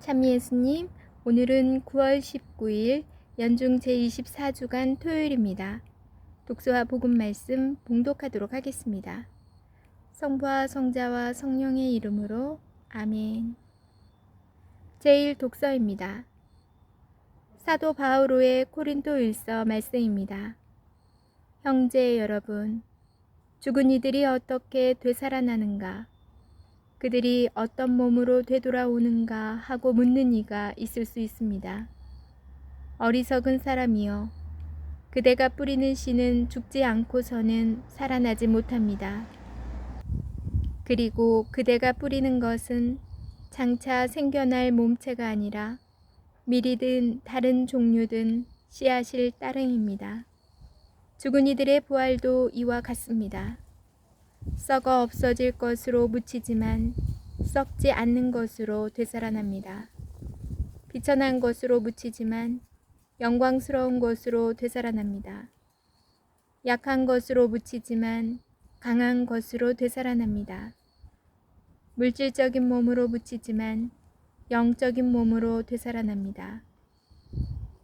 참 예수님, 오늘은 9월 19일 연중 제24주간 토요일입니다. 독서와 복음 말씀 봉독하도록 하겠습니다. 성부와 성자와 성령의 이름으로 아멘. 제1 독서입니다. 사도 바오로의 고린도일서 말씀입니다. 형제 여러분, 죽은 이들이 어떻게 되살아나는가? 그들이 어떤 몸으로 되돌아오는가 하고 묻는 이가 있을 수 있습니다. 어리석은 사람이여, 그대가 뿌리는 씨는 죽지 않고서는 살아나지 못합니다. 그리고 그대가 뿌리는 것은 장차 생겨날 몸체가 아니라 밀이든 다른 종류든 씨앗일 따릉입니다. 죽은 이들의 부활도 이와 같습니다. 썩어 없어질 것으로 묻히지만 썩지 않는 것으로 되살아납니다. 비천한 것으로 묻히지만 영광스러운 것으로 되살아납니다. 약한 것으로 묻히지만 강한 것으로 되살아납니다. 물질적인 몸으로 묻히지만 영적인 몸으로 되살아납니다.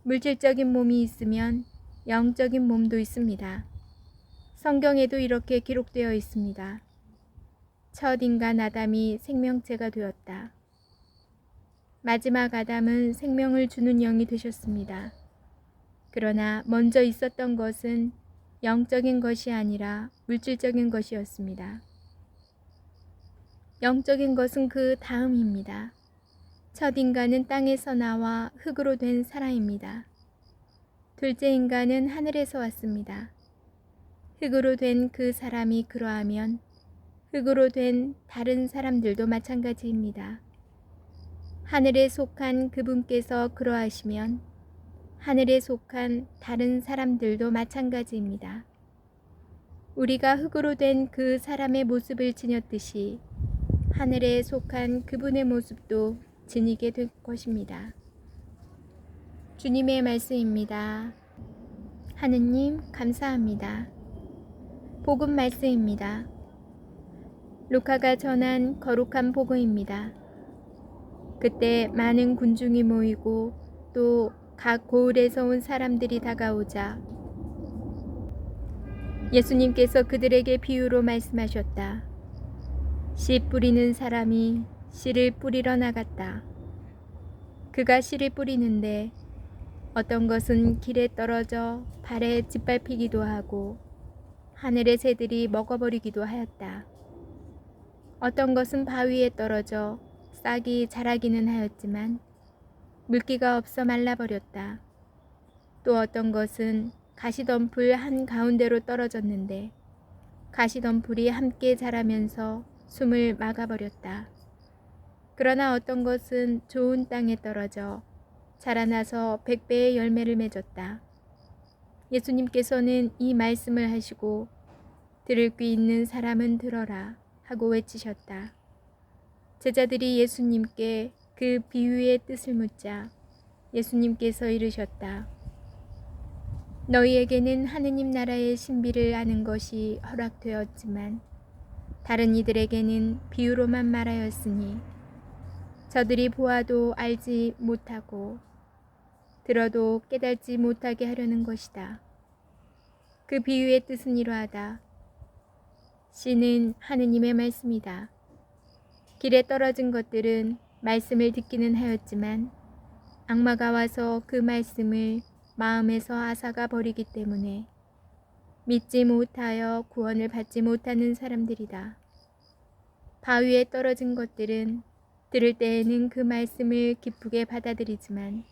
물질적인 몸이 있으면 영적인 몸도 있습니다. 성경에도 이렇게 기록되어 있습니다. 첫 인간 아담이 생명체가 되었다. 마지막 아담은 생명을 주는 영이 되셨습니다. 그러나 먼저 있었던 것은 영적인 것이 아니라 물질적인 것이었습니다. 영적인 것은 그 다음입니다. 첫 인간은 땅에서 나와 흙으로 된 사람입니다. 둘째 인간은 하늘에서 왔습니다. 흙으로 된 그 사람이 그러하면 흙으로 된 다른 사람들도 마찬가지입니다. 하늘에 속한 그분께서 그러하시면 하늘에 속한 다른 사람들도 마찬가지입니다. 우리가 흙으로 된 그 사람의 모습을 지녔듯이 하늘에 속한 그분의 모습도 지니게 될 것입니다. 주님의 말씀입니다. 하느님 감사합니다. 복음 말씀입니다. 루카가 전한 거룩한 복음입니다. 그때 많은 군중이 모이고 또 각 고을에서 온 사람들이 다가오자 예수님께서 그들에게 비유로 말씀하셨다. 씨 뿌리는 사람이 씨를 뿌리러 나갔다. 그가 씨를 뿌리는데 어떤 것은 길에 떨어져 발에 짓밟히기도 하고 하늘의 새들이 먹어버리기도 하였다. 어떤 것은 바위에 떨어져 싹이 자라기는 하였지만 물기가 없어 말라버렸다. 또 어떤 것은 가시덤불 한가운데로 떨어졌는데 가시덤불이 함께 자라면서 숨을 막아버렸다. 그러나 어떤 것은 좋은 땅에 떨어져 자라나서 100배의 열매를 맺었다. 예수님께서는 이 말씀을 하시고 들을 귀 있는 사람은 들어라 하고 외치셨다. 제자들이 예수님께 그 비유의 뜻을 묻자 예수님께서 이르셨다. 너희에게는 하느님 나라의 신비를 아는 것이 허락되었지만 다른 이들에게는 비유로만 말하였으니 저들이 보아도 알지 못하고 들어도 깨닫지 못하게 하려는 것이다. 그 비유의 뜻은 이러하다. 씨는 하느님의 말씀이다. 길에 떨어진 것들은 말씀을 듣기는 하였지만 악마가 와서 그 말씀을 마음에서 앗아가 버리기 때문에 믿지 못하여 구원을 받지 못하는 사람들이다. 바위에 떨어진 것들은 들을 때에는 그 말씀을 기쁘게 받아들이지만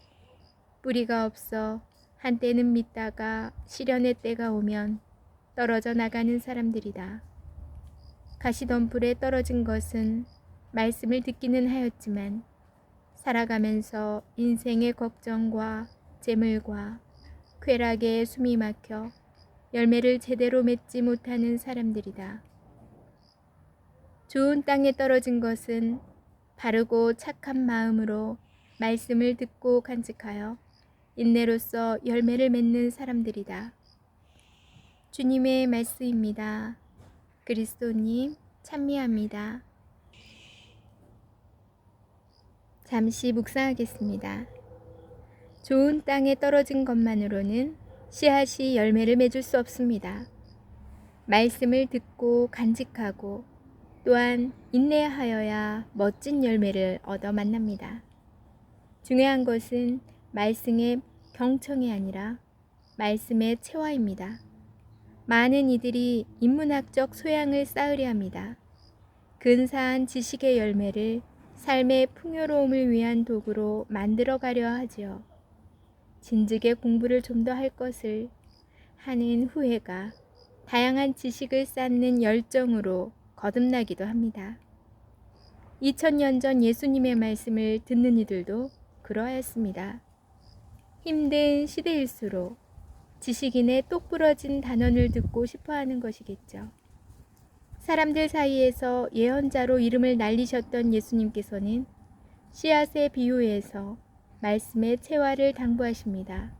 뿌리가 없어 한때는 믿다가 시련의 때가 오면 떨어져 나가는 사람들이다. 가시덤불에 떨어진 것은 말씀을 듣기는 하였지만 살아가면서 인생의 걱정과 재물과 쾌락에 숨이 막혀 열매를 제대로 맺지 못하는 사람들이다. 좋은 땅에 떨어진 것은 바르고 착한 마음으로 말씀을 듣고 간직하여 인내로써 열매를 맺는 사람들이다. 주님의 말씀입니다. 그리스도님 찬미합니다. 잠시 묵상하겠습니다. 좋은 땅에 떨어진 것만으로는 씨앗이 열매를 맺을 수 없습니다. 말씀을 듣고 간직하고 또한 인내하여야 멋진 열매를 얻어 만납니다. 중요한 것은 말씀의 경청이 아니라 말씀의 체화입니다. 많은 이들이 인문학적 소양을 쌓으려 합니다. 근사한 지식의 열매를 삶의 풍요로움을 위한 도구로 만들어가려 하지요. 진즉에 공부를 좀 더 할 것을 하는 후회가 다양한 지식을 쌓는 열정으로 거듭나기도 합니다. 2000년 전 예수님의 말씀을 듣는 이들도 그러하였습니다. 힘든 시대일수록 지식인의 똑부러진 단언을 듣고 싶어하는 것이겠죠. 사람들 사이에서 예언자로 이름을 날리셨던 예수님께서는 씨앗의 비유에서 말씀의 체화를 당부하십니다.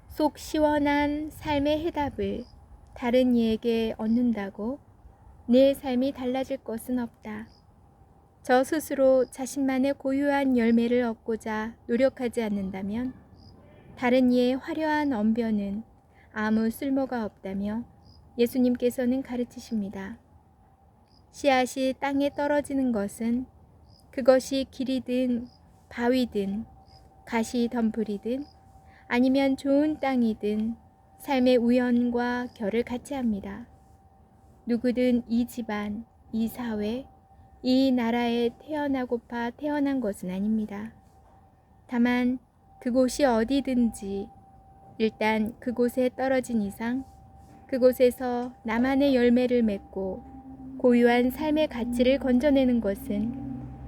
속 시원한 삶의 해답을 다른 이에게 얻는다고 내 삶이 달라질 것은 없다. 저 스스로 자신만의 고유한 열매를 얻고자 노력하지 않는다면 다른 이의 화려한 언변은 아무 쓸모가 없다며 예수님께서는 가르치십니다. 씨앗이 땅에 떨어지는 것은 그것이 길이든 바위든 가시덤불이든 아니면 좋은 땅이든 삶의 우연과 결을 같이 합니다. 누구든 이 집안, 이 사회, 이 나라에 태어나고파 태어난 것은 아닙니다. 다만 그곳이 어디든지 일단 그곳에 떨어진 이상 그곳에서 나만의 열매를 맺고 고유한 삶의 가치를 건져내는 것은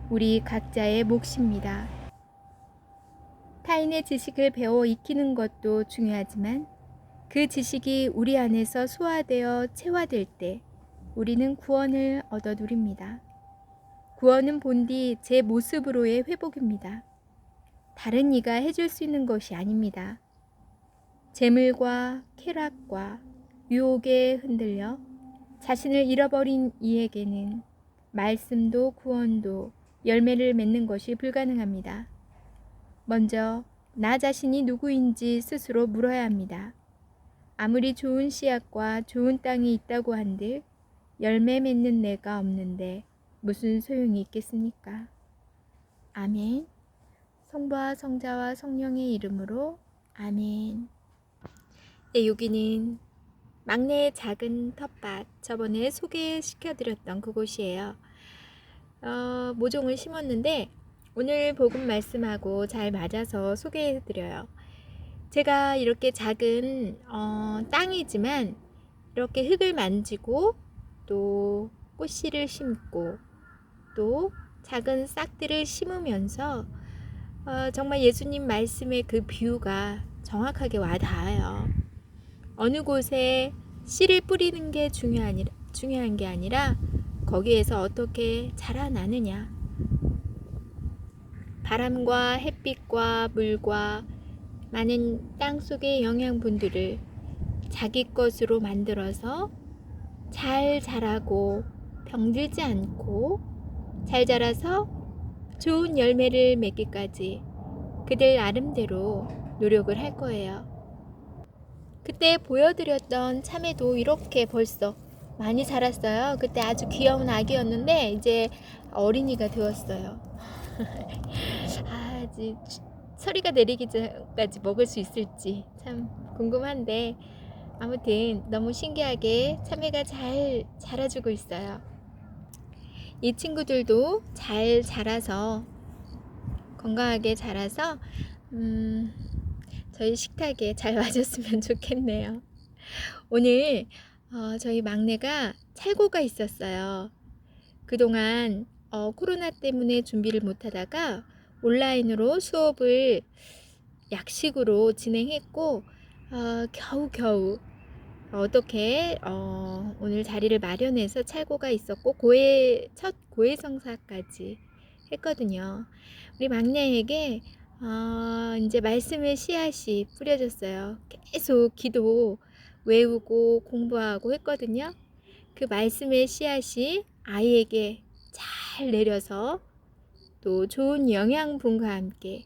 우리 각자의 몫입니다. 타인의 지식을 배워 익히는 것도 중요하지만 그 지식이 우리 안에서 소화되어 체화될 때 우리는 구원을 얻어 누립니다. 구원은 본디 제 모습으로의 회복입니다. 다른 이가 해줄 수 있는 것이 아닙니다. 재물과 쾌락과 유혹에 흔들려 자신을 잃어버린 이에게는 말씀도 구원도 열매를 맺는 것이 불가능합니다. 먼저 나 자신이 누구인지 스스로 물어야 합니다. 아무리 좋은 씨앗과 좋은 땅이 있다고 한들 열매 맺는 내가 없는데 무슨 소용이 있겠습니까? 아멘. 성부와 성자와 성령의 이름으로 아멘. 네, 여기는 막내의 작은 텃밭, 저번에 소개시켜드렸던 그곳이에요. 모종을 심었는데 오늘 복음 말씀하고 잘 맞아서 소개해드려요. 제가 이렇게 작은 땅이지만 이렇게 흙을 만지고 또 꽃씨를 심고 또 작은 싹들을 심으면서 정말 예수님 말씀의 그 비유가 정확하게 와닿아요. 어느 곳에 씨를 뿌리는 게 중요한 게 아니라 거기에서 어떻게 자라나느냐. 바람과 햇빛과 물과 많은 땅 속의 영양분들을 자기 것으로 만들어서 잘 자라고 병들지 않고 잘 자라서 좋은 열매를 맺기까지 그들 나름대로 노력을 할 거예요. 그때 보여드렸던 참외도 이렇게 벌써 많이 자랐어요. 그때 아주 귀여운 아기였는데 이제 어린이가 되었어요. 아직 서리가 내리기 전까지 먹을 수 있을지 참 궁금한데 아무튼 너무 신기하게 참외가 잘 자라주고 있어요. 이 친구들도 잘 자라서 건강하게 자라서 저희 식탁에 잘 와줬으면 좋겠네요. 오늘 저희 막내가 찰고가 있었어요. 그동안 코로나 때문에 준비를 못하다가 온라인으로 수업을 약식으로 진행했고 겨우겨우 어떻게 오늘 자리를 마련해서 찰고가 있었고 첫 고해 성사까지 했거든요. 우리 막내에게 이제 말씀의 씨앗이 뿌려졌어요. 계속 기도 외우고 공부하고 했거든요. 그 말씀의 씨앗이 아이에게 잘 내려서 또 좋은 영양분과 함께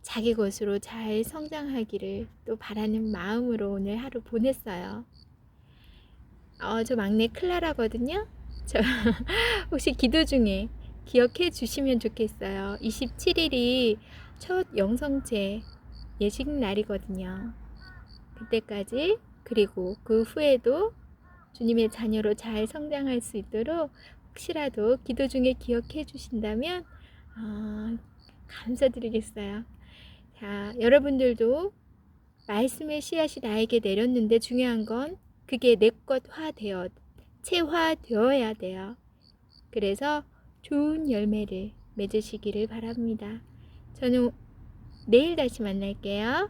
자기 것으로 잘 성장하기를 또 바라는 마음으로 오늘 하루 보냈어요. 저 막내 클라라거든요. 저 혹시 기도 중에 기억해 주시면 좋겠어요. 27일이 첫 영성체 예식 날이거든요. 그때까지 그리고 그 후에도 주님의 자녀로 잘 성장할 수 있도록 혹시라도 기도 중에 기억해 주신다면 감사드리겠어요. 자, 여러분들도 말씀의 씨앗이 나에게 내렸는데 중요한 건 그게 내 것화되어 체화되어야 돼요. 그래서 좋은 열매를 맺으시기를 바랍니다. 저는 내일 다시 만날게요.